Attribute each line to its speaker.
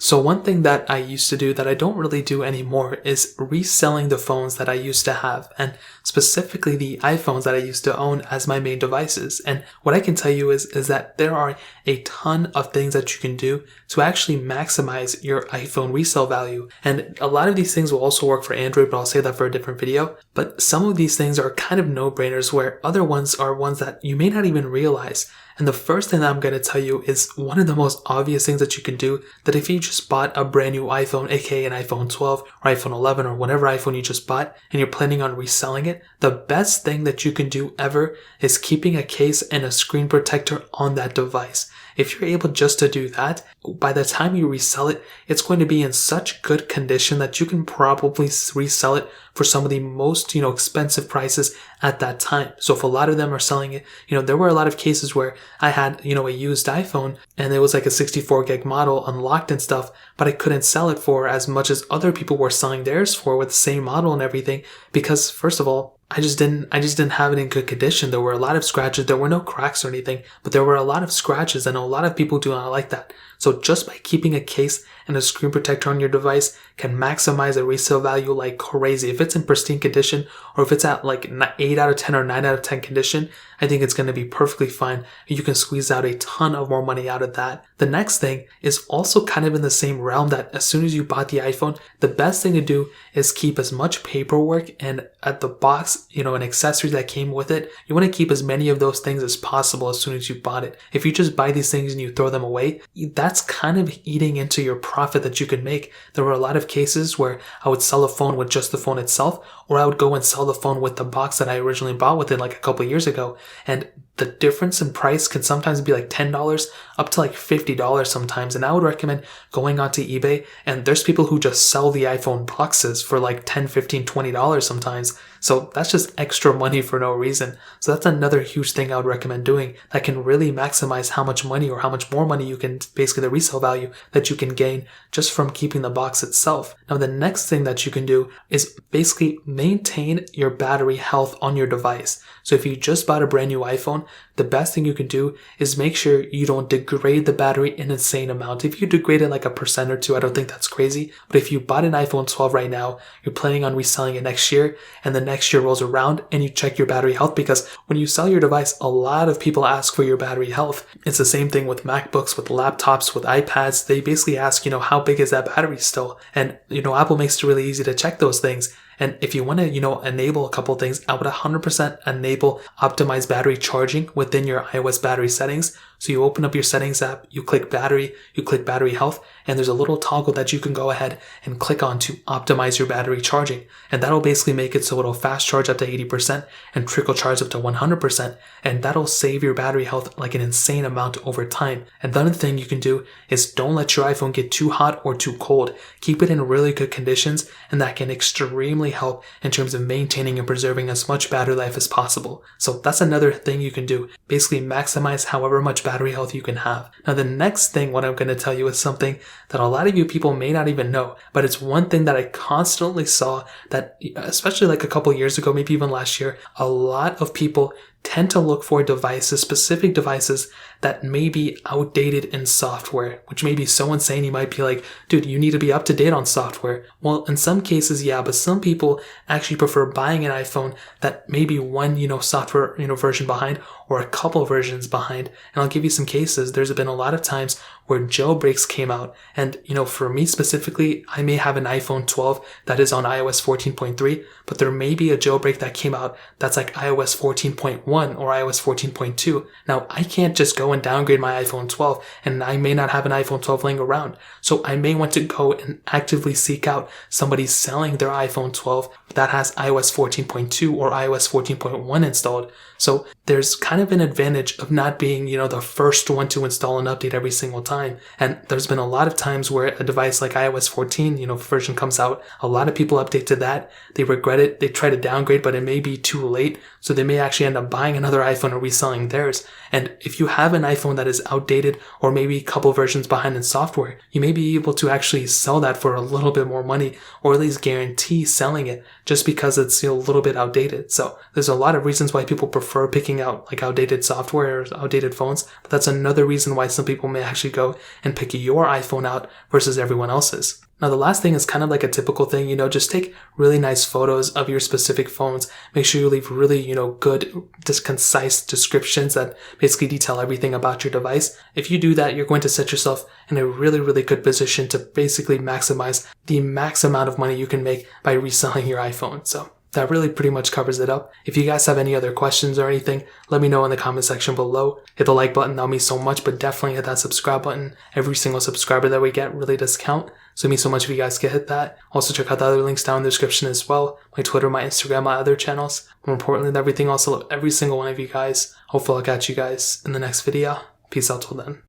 Speaker 1: So one thing that I used to do that I don't really do anymore is reselling the phones that I used to have, and specifically the iPhones that I used to own as my main devices. And what I can tell you is that there are a ton of things that you can do to actually maximize your iPhone resale value. And a lot of these things will also work for Android, but I'll save that for a different video. But some of these things are kind of no-brainers, where other ones are ones that you may not even realize. And the first thing that I'm going to tell you is one of the most obvious things that you can do, that if you just bought a brand new iPhone, aka an iPhone 12 or iPhone 11 or whatever iPhone you just bought, and you're planning on reselling it, the best thing that you can do ever is keeping a case and a screen protector on that device. If you're able just to do that, by the time you resell it, it's going to be in such good condition that you can probably resell it for some of the most, expensive prices at that time. So if a lot of them are selling it, there were a lot of cases where I had, a used iPhone and it was like a 64 gig model unlocked and stuff, but I couldn't sell it for as much as other people were selling theirs for with the same model and everything, because first of all, I just didn't have it in good condition. There were a lot of scratches. There were no cracks or anything, but there were a lot of scratches, and a lot of people do not like that. So just by keeping a case and a screen protector on your device can maximize the resale value like crazy. If it's in pristine condition, or if it's at like 8 out of 10 or 9 out of 10 condition, I think it's going to be perfectly fine. You can squeeze out a ton of more money out of that. The next thing is also kind of in the same realm, that as soon as you bought the iPhone, the best thing to do is keep as much paperwork and at the box, and accessories that came with it. You want to keep as many of those things as possible as soon as you bought it. If you just buy these things and you throw them away, that's kind of eating into your profit that you could make. There were a lot of cases where I would sell a phone with just the phone itself, or I would go and sell the phone with the box that I originally bought with it like a couple of years ago. And the difference in price can sometimes be like $10 up to like $50 sometimes. And I would recommend going onto eBay, and there's people who just sell the iPhone boxes for like $10, $15, $20 sometimes. So that's just extra money for no reason. So that's another huge thing I would recommend doing that can really maximize how much money or how much more money you can, basically the resale value that you can gain just from keeping the box itself. Now the next thing that you can do is basically maintain your battery health on your device. So if you just bought a brand new iPhone, the best thing you can do is make sure you don't degrade the battery in an insane amount. If you degrade it like 1% or 2%, I don't think that's crazy. But if you bought an iPhone 12 right now, you're planning on reselling it next year, and the next year rolls around and you check your battery health, because when you sell your device, a lot of people ask for your battery health. It's the same thing with MacBooks, with laptops, with iPads. They basically ask, how big is that battery still? And, Apple makes it really easy to check those things. And if you want to, enable a couple things, I would 100% enable optimized battery charging within your iOS battery settings. So you open up your settings app, you click battery health, and there's a little toggle that you can go ahead and click on to optimize your battery charging. And that'll basically make it so it'll fast charge up to 80% and trickle charge up to 100%. And that'll save your battery health like an insane amount over time. And the other thing you can do is don't let your iPhone get too hot or too cold. Keep it in really good conditions, and that can extremely help in terms of maintaining and preserving as much battery life as possible. So that's another thing you can do. Basically maximize however much battery health you can have. Now the next thing, what I'm going to tell you, is something that a lot of you people may not even know, but it's one thing that I constantly saw, that especially like a couple years ago, maybe even last year, a lot of people tend to look for devices, specific devices that may be outdated in software, which may be so insane. You might be like, dude, you need to be up to date on software. Well, in some cases, yeah, but some people actually prefer buying an iPhone that may be one, software, version behind, or a couple versions behind. And I'll give you some cases. There's been a lot of times where jailbreaks came out. And, for me specifically, I may have an iPhone 12 that is on iOS 14.3, but there may be a jailbreak that came out that's like iOS 14.1 or iOS 14.2. Now, I can't just go and downgrade my iPhone 12, and I may not have an iPhone 12 laying around. So I may want to go and actively seek out somebody selling their iPhone 12 that has iOS 14.2 or iOS 14.1 installed. So there's kind of an advantage of not being, the first one to install an update every single time. And there's been a lot of times where a device like iOS 14, version comes out. A lot of people update to that. They regret it. They try to downgrade, but it may be too late. So they may actually end up buying another iPhone or reselling theirs. And if you have an iPhone that is outdated or maybe a couple versions behind in software, you may be able to actually sell that for a little bit more money, or at least guarantee selling it just because it's a little bit outdated. So there's a lot of reasons why people prefer picking out like outdated software or outdated phones, but that's another reason why some people may actually go and pick your iPhone out versus everyone else's. Now, the last thing is kind of like a typical thing, just take really nice photos of your specific phones. Make sure you leave really, good, just concise descriptions that basically detail everything about your device. If you do that, you're going to set yourself in a really, really good position to basically maximize the max amount of money you can make by reselling your iPhone. So that really pretty much covers it up. If you guys have any other questions or anything, let me know in the comment section below. Hit the like button, that'll mean so much, but definitely hit that subscribe button. Every single subscriber that we get really does count. So it means so much if you guys could hit that. Also check out the other links down in the description as well. My Twitter, my Instagram, my other channels. More importantly than everything else, I love every single one of you guys. Hopefully I'll catch you guys in the next video. Peace out till then.